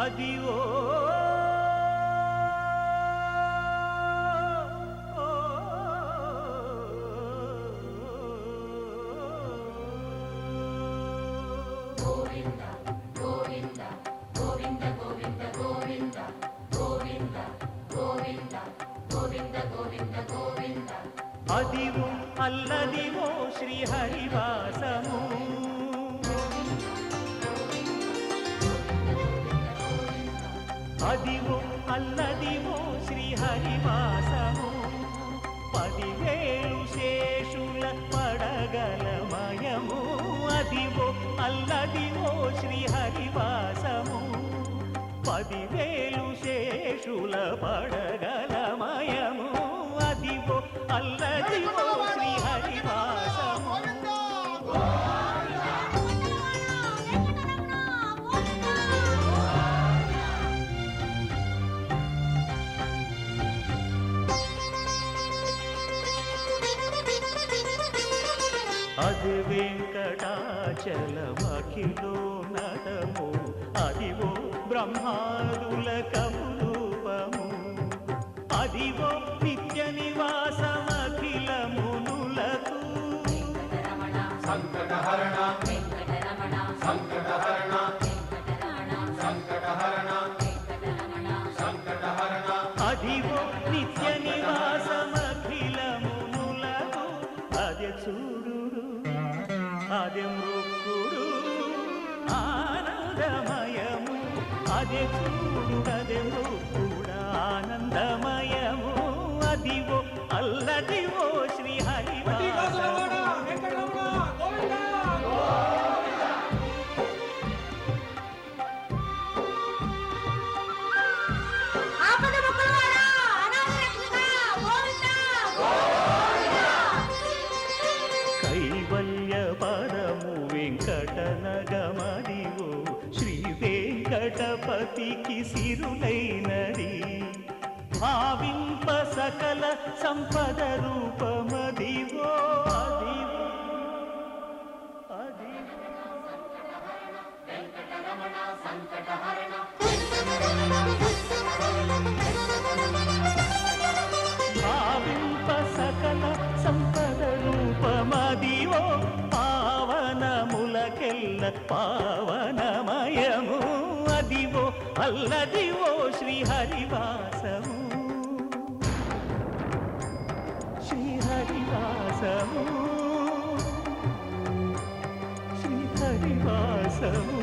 అదివో అదివో అల్లదివో శ్రీహరివాసము అదివో అల్లదివో శ్రీహరివాసము 10,000 శేషుల పడగలమయము అదివో అల్లదివో శ్రీహరివాసము 10,000 శేషుల పడగలమయము అదివో అల్లదివో శ్రీహరివాసము అది వెంకటాచలమఖిలో నటము అదివో బ్రహ్మాదుల కపురూపము అదివో నిత్య నివాసమఖిల మునులకు సంకటహరణ సంకటహరణ సంకటహరణ సంకటహరణ అదివో నిత్య నివాసమఖిల మునులకు అదే చూడు అదే మృక్కుడు ఆనందమయము అదే చూడు అదే మృక్కుడు ఆనందమయము అదివో అల్లదివో శ్రీహరివాసము కైవల్య పరము వెంకటనగమదివో శ్రీ వెంకటపతికి సిరులైనది భావింప సకల సంపద రూపమదివో అదివో భావింప సకల సంపద రూపమదివో పావనములకెల్ల పావనమయము అదివో అల్లదివో శ్రీహరివాసము శ్రీహరివాసము శ్రీహరివాసము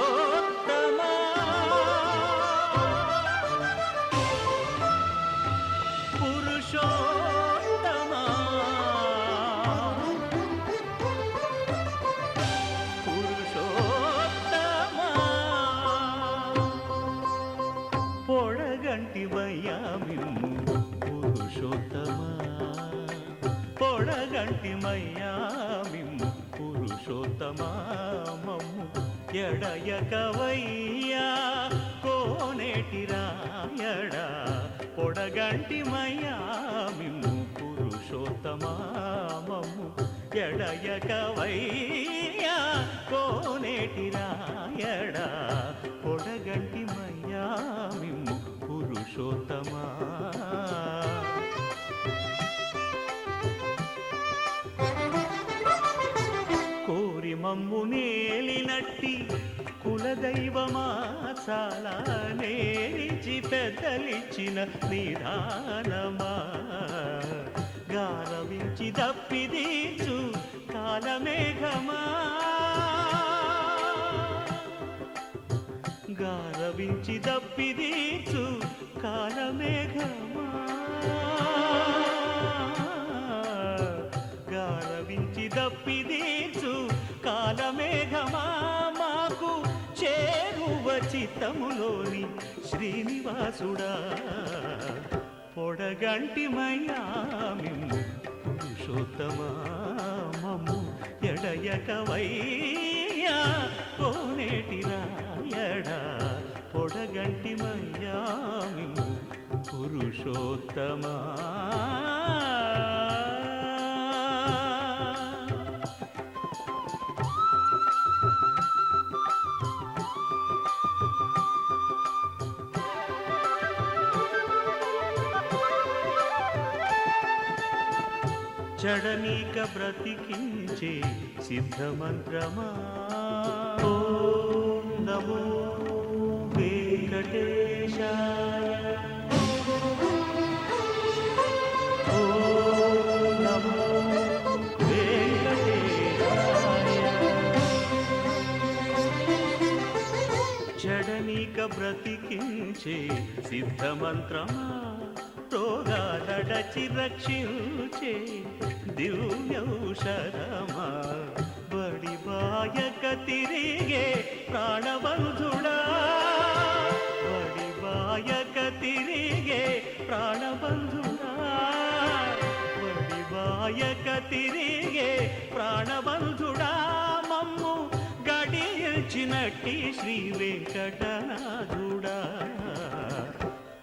పురుషోత్తమా పురుషోత్తమా పురుషోత్తమా పొడగంటివయ్యా మిమ్ము పురుషోత్తమా పొడగంటిమయ్యా మిమ్ము పురుషోత్తమా మమ్ము ఎడయకవయ్యా కోనేటి రాయడా పొడగంటిమయ్యా మిమ్ము పురుషోత్తమా మమ్ము ఎడయకవయ్యా కోనేటి రాయడా పొడగంటిమయ్యా మిమ్ము పురుషోత్తమా కోరి మమ్ము నేలినట్టి కుల కులదైవమా చాలా నేరిచి పెద్దలిచ్చిన నిదానమా గారవించి దప్పిదీచు కాలమేఘమా గారవించి దప్పిదీచు కాలమేఘమా గారవించి దప్పిదీచు కాలమేఘమా మాకు చేరువ చిత్తములోని శ్రీనివాసుడా పొడగంటిమయ్యా మిమ్ము పురుషోత్తమా మమ్ము ఎడయకవయ్యా కోనేటి రాయడా పొడగంటిమయ్యా మిమ్ము పురుషోత్తమా జడనీక బ్రతికించే సిద్ధమంత్రమా ఓం నమో వెంకటేశాయ ఓం నమో వెంకటేశాయ జడనీక బ్రతికించే సిద్ధమంత్రమా రోగాలడచి రక్షించే దివ్యౌషధమా బడి బాయక తిరిగే ప్రాణబంధుడా బడి బాయక తిరిగే ప్రాణబంధుడా బడి బాయక తిరిగే ప్రాణబంధుడా మమ్ము గడియచినట్టి శ్రీ వెంకటనాథుడా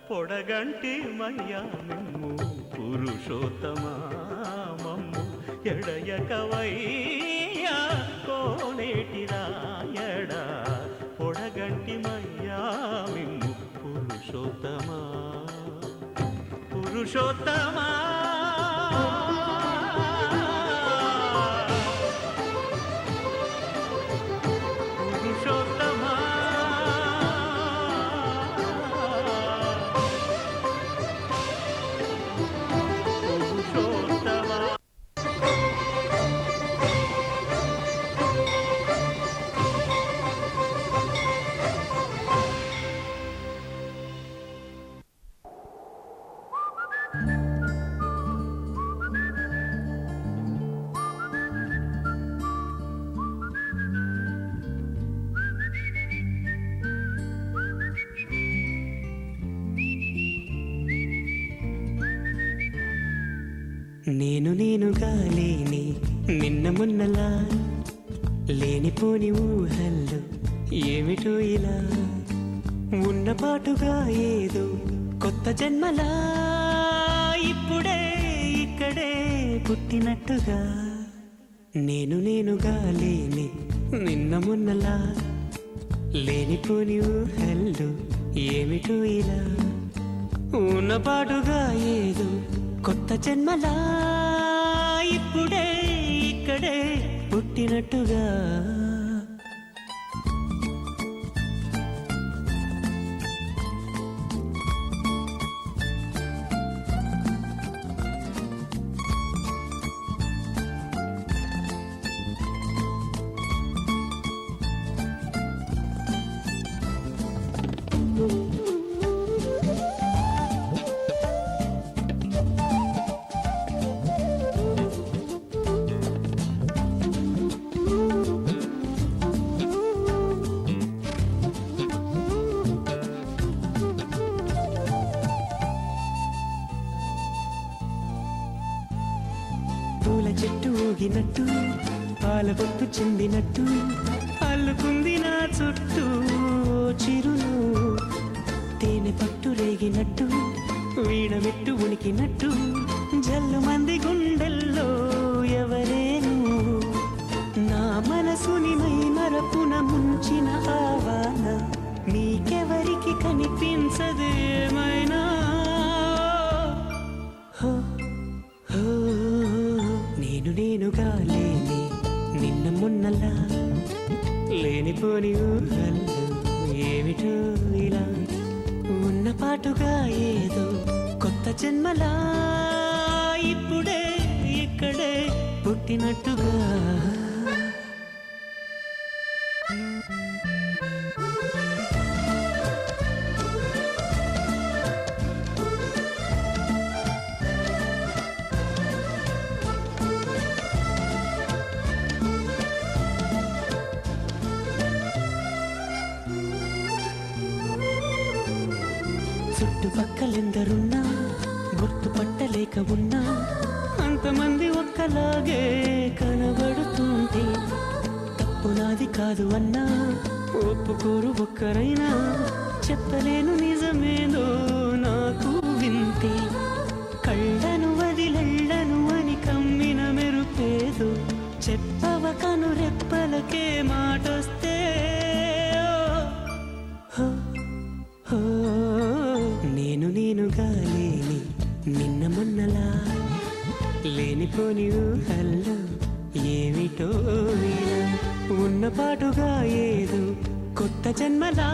పొడగంటి మయ్యా మిమ్ము పురుషోత్తమా మమ్ము ఎడయకవయ్యా కోనేటి రాయడా పొడగంటి మయ్యా మిమ్ము పురుషోత్తమా పురుషోత్తమా పురుషోత్తమా నేనుగా లేని నిన్న మొన్నలా లేనిపోని ఊహల్లో ఏమిటో ఇలా ఉన్నపాటుగా ఏదో కొత్త జన్మలా ఇప్పుడే ఇక్కడే పుట్టినట్టుగా నేనుగా లేని నిన్న మొన్నలా లేనిపోని ఊహల్లో ఏమిటో ఇలా ఉన్నపాటుగా ఏదో కొత్త జన్మలా ఇప్పుడే ఇక్కడే పుట్టినట్టుగా పూల చెట్టు ఊగినట్టు పాలబొట్టు చెందినట్టు అల్లుకుంది నా చుట్టూ చిరును తేనె పట్టు రేగినట్టు వీడమెట్టు ఉనికినట్టు జల్లు మంది గుండెల్లో ఎవరేను నా మనసుని మై మరపున ముంచిన ఆవాన నీకెవరికి కనిపించదేమైనా నేనుగా లేని నిన్న మొన్నలా లేనిపోని ఊహల్లో ఏమిటో ఇలా ఉన్న పాటుగా ఏదో కొత్త జన్మలా ఇప్పుడే ఇక్కడే పుట్టినట్టుగా చుట్టుపక్కలెందరున్నా గుర్తుపట్టలేక ఉన్నా అంతమంది ఒక్కలాగే కనబడుతుంటే తప్పు నాది కాదు అన్నా ఒప్పుకోరు ఒక్కరైనా చెప్పలేను నిజమేదో నాకు వింటే కళ్ళను వదిలెళ్ళను అని కమ్మిన మెరుపేదో చెప్పవ కను రెప్పలకే మాటొస్తే ఓ, ఓ, నేనుగా లేని నిన్న మొన్నలా లేనిపోని ఊహల్లో ఏమిటో ఇలా ఉన్న పాటుగా ఏదో కొత్త జన్మలా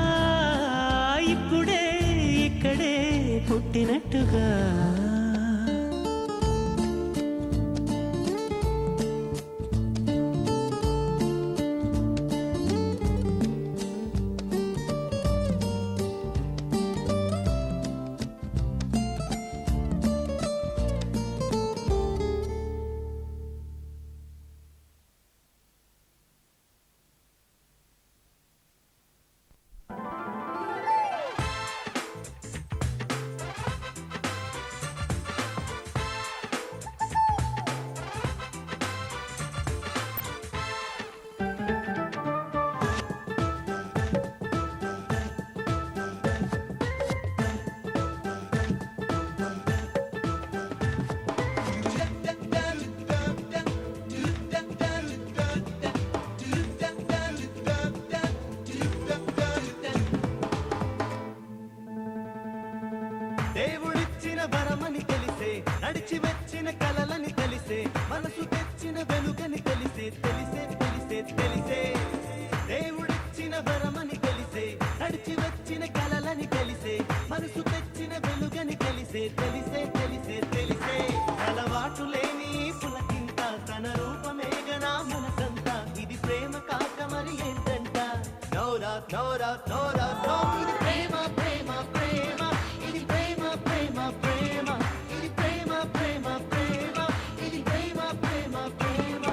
ఇప్పుడే ఇక్కడే పుట్టినట్టుగా దేవుడిచ్చిన వరమని తెలిసే నడిచి వచ్చిన కలలని తెలిసే మనసు తెచ్చిన వెలుగని తెలిసే తెలిసే తెలిసే తెలిసే దేవుడిచ్చిన వరమని తెలిసే నడిచి వచ్చిన కలలని తెలిసే మనసు తెచ్చిన వెలుగని తెలిసే తెలిసే తెలిసే తెలిసే అలవాటు లేని పులకింత తన రూపమేగనా మనసంతా ఇది ప్రేమ కాక మరి ఏంటంట నోరా నోరా నోరా నో ఇది ప్రేమ ప్రేమ ప్రేమ ఇది ప్రేమ ప్రేమ ప్రేమ ఇది ప్రేమ ప్రేమ ప్రేమ ఇది ప్రేమ ప్రేమ ప్రేమ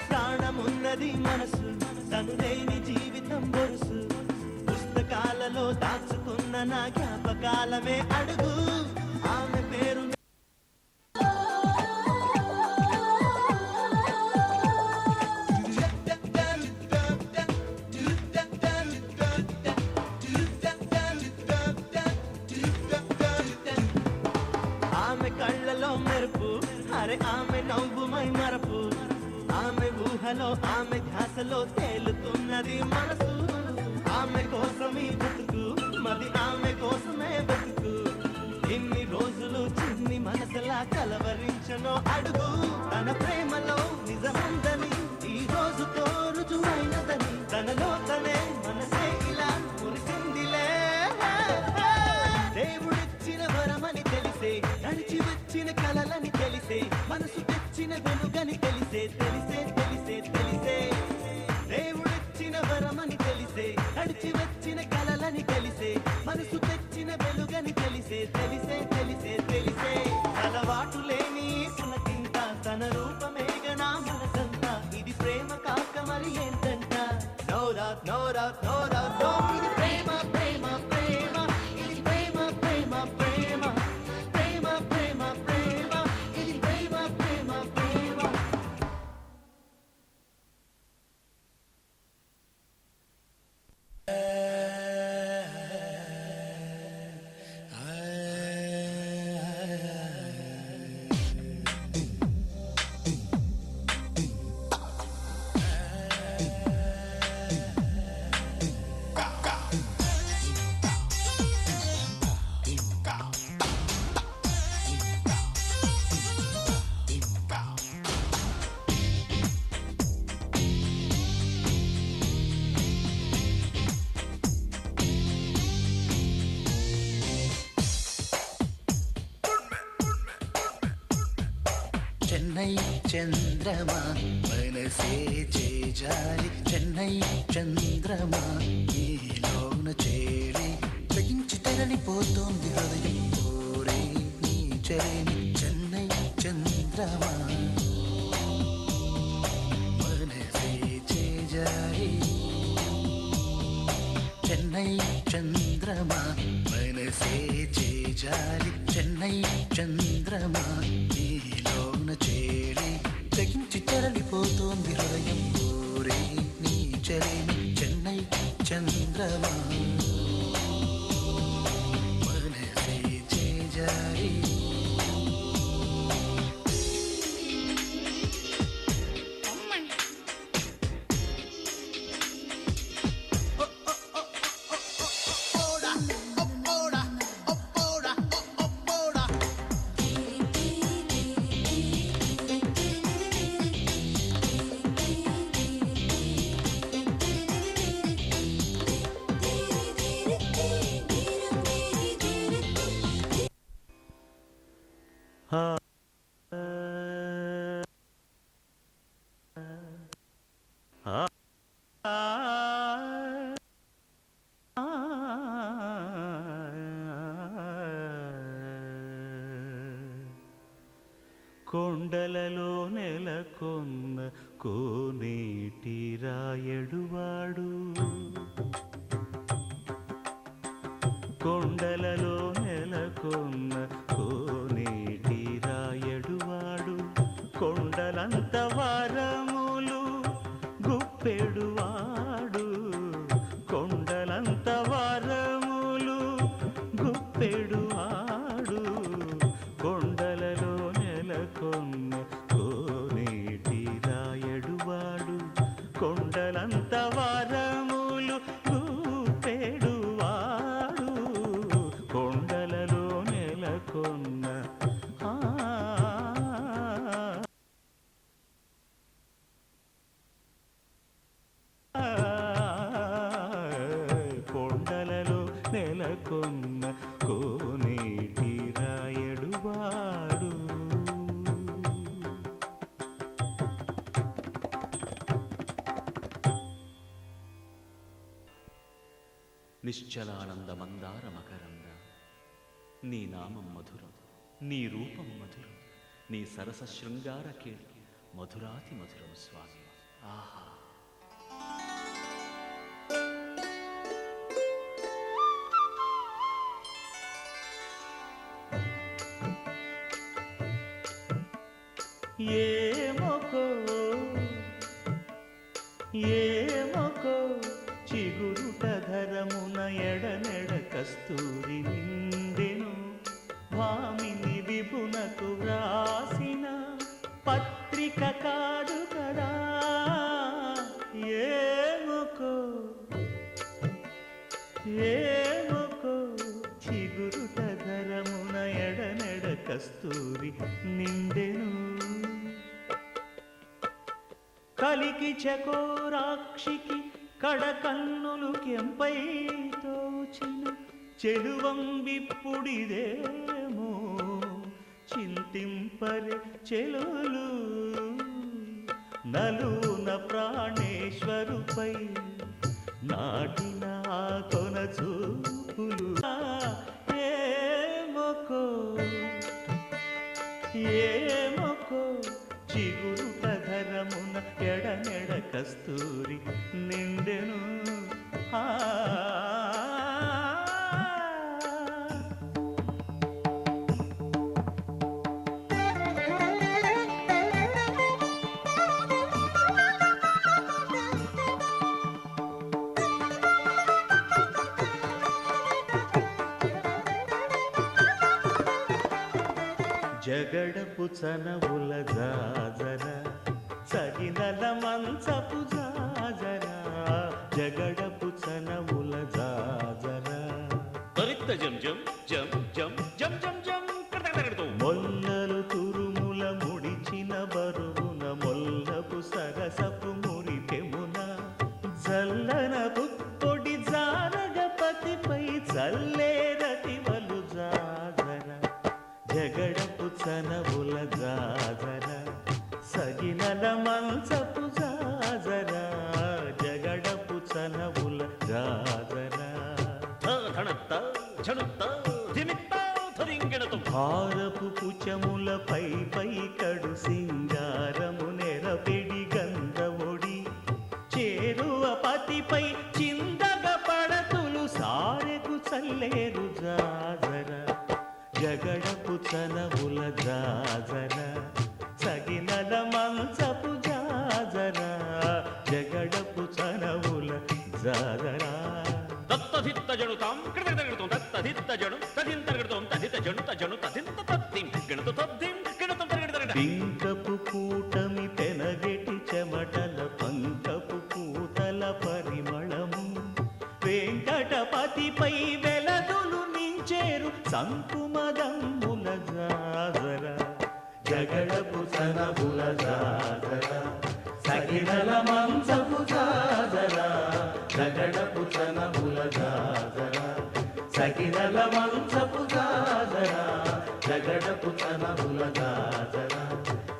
ప్రాణమున్నది మనసు తను లేని జీవితం బొరుసు పుస్తకాలలో దాచుకున్న నా జ్ఞాపకాలమే అడుగు ఆమె పేరు ఆమె కళ్ళలో మెరుపు అరే ఆమె నవ్వుమై మరపు ఆమె ఊహలో ఆమె ధ్యాసలో తేలుతున్నది మనసు ఆమె కోసమే బతుకు మది ఆమె కోసమే బతుకు ఇన్ని రోజులు చిన్ని మనసులా కలవరించనో అడుగు తన ప్రేమలో నిజముందని ఈ రోజుతో రుజువైనదని తనలో తనే మనసే ఇలా మురిసిందిలే దేవుడిచ్చిన వరమని తెలిసే నడిచి వచ్చిన కలలని తెలిసే మనసు తెచ్చిన వెలుగని తెలిసే తెలిసే తెలిసే తెలిసే దేవుడిచ్చిన వరమని తెలిసే నడిచి వచ్చిన కలలని తెలిసే మనసు తెచ్చిన వెలుగని తెలిసే తెలిసే తెలిసే తెలిసే అలవాటు లేని పులకింత తన రూపమేగనా మనసంతా ఇది ప్రేమ కాక మరి ఏంటంట నోరా నోరా నోరా నో ఇది ప్రేమ ప్రేమ ప్రేమ ఇది ప్రేమ ప్రేమ ప్రేమ చెన్నై చంద్రమా మనసే చేజారి చెన్నై చంద్రమా నీలోన చేరి తగించి తరలిపోతోంది హృదయం ఓరే నీ చరణి చెన్నై చంద్రమా మనసే చేజారి చెన్నై చంద్రమా మనసే చేజారి చెన్నై చంద్రమా నీలోన చేరి తగించి తరలిపోతోంది హృదయం ఓరే నీ చరణి చెన్నై చంద్రమా మనసే చేజారి కొండలలో నెలకొన్న కోనేటి రాయడువాడు కొండలలో నెలకొన్న కోనేటి రాయడువాడు కొండలంత వారములు గుప్పెడువాడు కొండలంత వారములు గుప్పెడువాడు కొండలలో నెలకొన్న కోనేటి రాయడువాడు కొండలంత వారములు గుప్పెడువాడు కొండలలో నెలకొన్న కొండలలో నెలకొన్న కోనేటి రాయడువాడు నిశ్చలానంద మందార మకరంద నీ నామం మధురం నీ రూపం మధురం నీ సరస శృంగార కీర్తి మధురాతి మధురం స్వామి ఆహా ఏమొకో చిగురుట ధరమున ఎడనెడ కస్తూరి నిండెను భామిని విభునకు వ్రాసిన పత్రిక కాదు కదా ఏమొకో చిగురుట ధరమున ఎడనెడ కస్తూరి నిండెను కలికి చకోరాక్షికి కడకన్నులు కెంపై తోచిన చెలువం విప్పుడిదేమో చింతింపరి చెలులు నలున ప్రాణేశ్వరుపై నాటిన కొన చూపులు ఏమొకో చిగురుట ధరమున ఎడనెడ కస్తూరి నిండెను జగడపు చనవుల జాజర సగినల మంచపు జాజర జగడపు చనవుల జాజర త్వరిత జం జం జం జం జం జం జం కడకడకడతో మొల్లలు తురుముల ముడిచిన బరువున మొల్లపు సరసపు మురిపెమున జల్లన పుప్పొడి జానగపతిపై చల్లేరతివలు జాజర జగడపు చనవుల జాజర ఝణుత్త ధిమిత్త ధరింగిణతం భారపు పుచములపై పై కడు సింగారము నెరపెడి గంధవొడి చేరువ పతిపై చిందగ పడతులు సారెకు చల్లేరు జాజర జగడపు చనవుల జాజర సగినల మంచపు జాజర జగడపు చనవుల జాజర దత్తధిత్త జణుతాం కృతగణుతం దత్తధిత్త జణు తదింతర్గణుతం తదిత జణు తజణు తదింత తద్దిం గణుత తద్దిం గణుతం తరగడతరగడ పింకపు కూటమి పెనగెటి చెమటల పంకపు పూతల పరిమళము వెంకటపతిపై వెలదులు నించేరు సంకుమదమ్ముల జాజర జగడపు సనబుల జాజర సగినల మంచపు జాజర జగడపు సనబుల జాజర సగినల మంచపు జాజర జగడపు సనబుల జాజర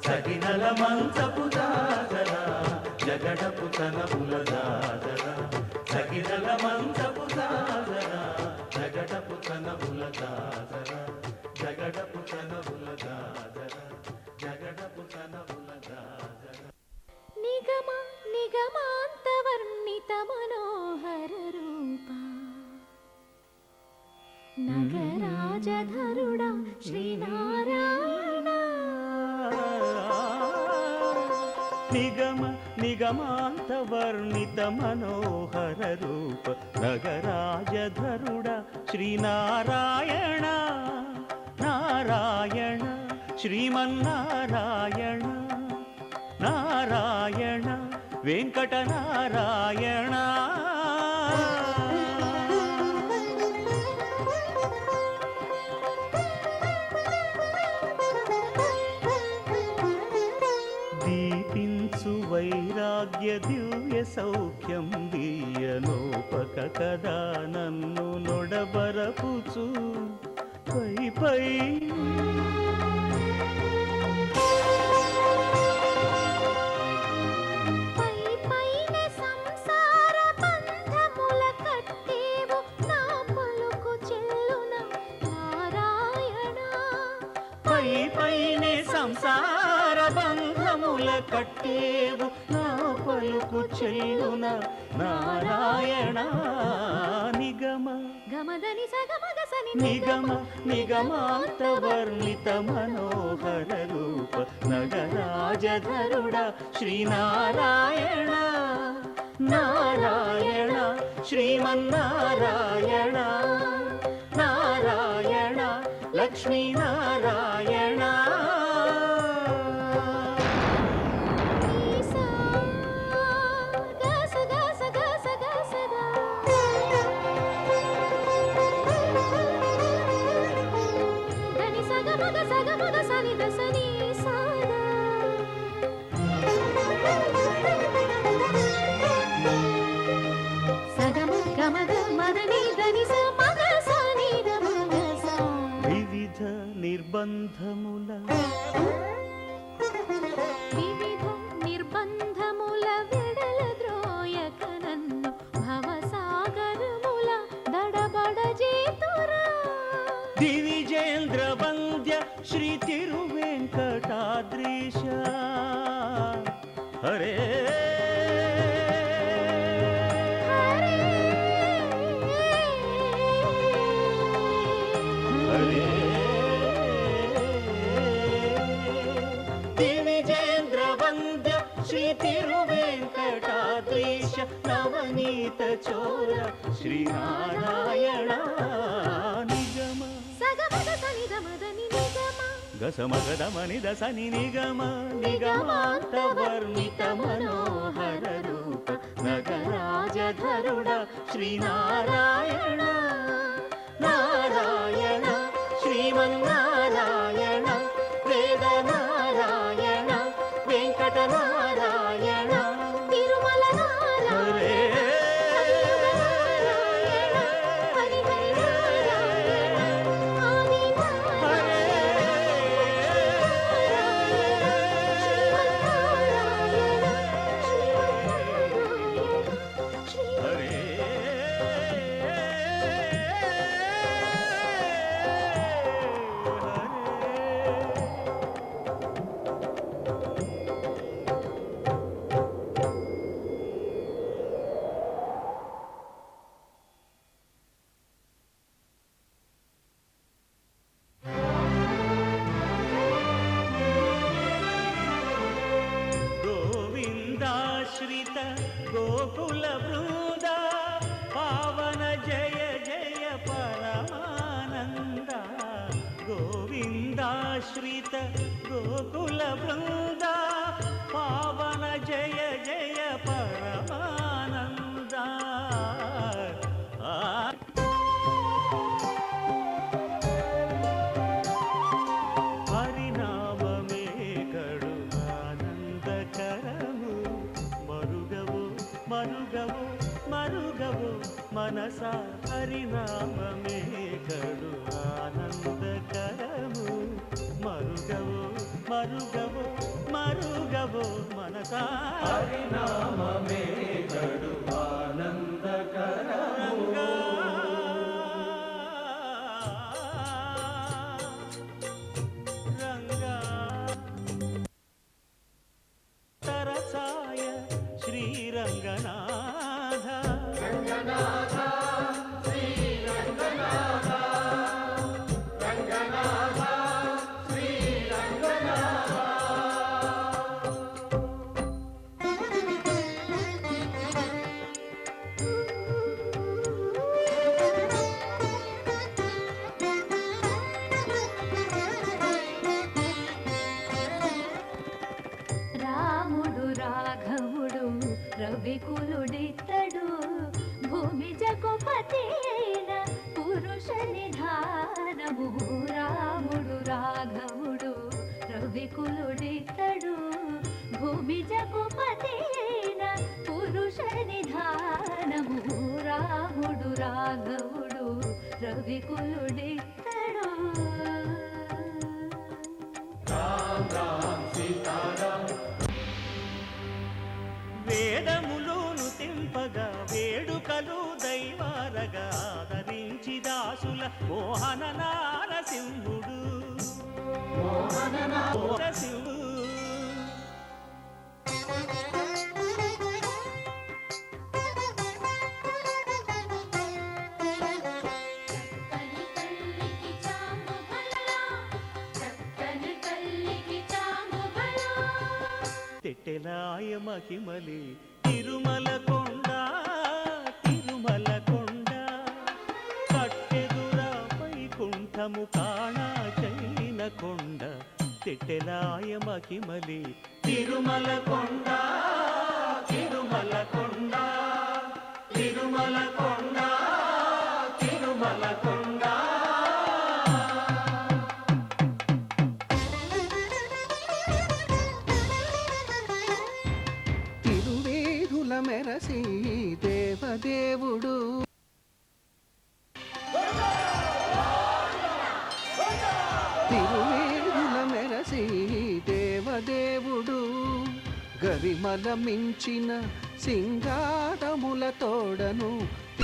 సగినల మంచపు జాజర జగడపు సనబుల జాజర సగినల మంచపు జాజర జగడపు సనబుల జాజర జగడపు సనబుల జాజర జగడపు సనబుల జాజర నిగమ నిగమాంతవర్ణిత మనోహర రూప నగరాజధరుడా శ్రీనారాయణ నిగమ నిగమాంత వర్ణిత మనోహర రూప నగరాజధరుడ శ్రీనారాయణ నారాయణ శ్రీమన్నారాయణ నారాయణ వెంకట నారాయణ దీపించు వైరాగ్య దివ్య సౌఖ్యం దీయనోపక కదా నన్ను నొడబరపుచు పై పై సంసార బంధముల కట్టేవు నా పలుకు చెల్లున నారాయణ నిగమ గమదని సగమగసని నిగమ నిగమాంత వర్ణిత మనోహర రూప నగరాజధరుడ శ్రీనారాయణ నారాయణ శ్రీమన్నారాయణ నారాయణ లక్ష్మీనారాయణ వివిధ నిర్బంధముల వెడల ద్రోయక నన్ను భవసాగరముల దడబడ జేతురా దివిజేంద్ర వంద్య శ్రీ తిరువెంకటాద్రీశ హరే హరే దివిజేంద్ర వంద్య శ్రీ తిరువెంకటాద్రీశ నవనీత చోర శ్రీనారాయణ నిగమ గసమగదమని దసని నిగమ నిగమాంత వర్ణిత మనోహర రూప నగరాజధరుడ శ్రీనారాయణ నారాయణ శ్రీమన్నారాయణ వేద నారాయణ వెంకట నారాయణ తిరుమల నారాయణ గోకుల బృంద పావన జయ జయ పరమానంద గోవిందాశ్రిత గోకుల బృంద పావన జయ జయ పరమానంద హరినామమే కడు ఆనందకరము మరుగవు మరుగవు మరుగవు మనస హరినామమే కడు ఆనందకరము మరుగవు మరుగవు మరుగవు మనస హరినామమే కడు ఆనందకరము రంగా తరసాయ శ్రీరంగనాథ రాముడు రాఘవుడు రవికులుడితడు భూమి జగపతి అయిన పురుష నిధానము రాముడు రాఘవుడు రవికులుడితడు భూమి జగపతి అయిన పురుష నిధానము రాముడు రాఘవుడు రవికులుడితడు వేదములోను తెంపగా వేడుకలు దైవారగా ఆదరించి దాసుల మోహన నారసింహుడు నారసింహుడు తెట్టెలాయ మహిమలి తిరుమల కొండ తిరుమల కొండ కట్టెదుర వైకుంఠము కాణా చైన కొండ తెట్టెలాయ మహిమలి తిరుమల కొండ తిరుమల కొండ తిరుమల కొండ తిరుమల కొండ తిరువేధుల మెరసి దేవదేవుడు తిరువేధుల మెరసి దేవదేవుడు గరిమల మించిన సింగారముల తోడను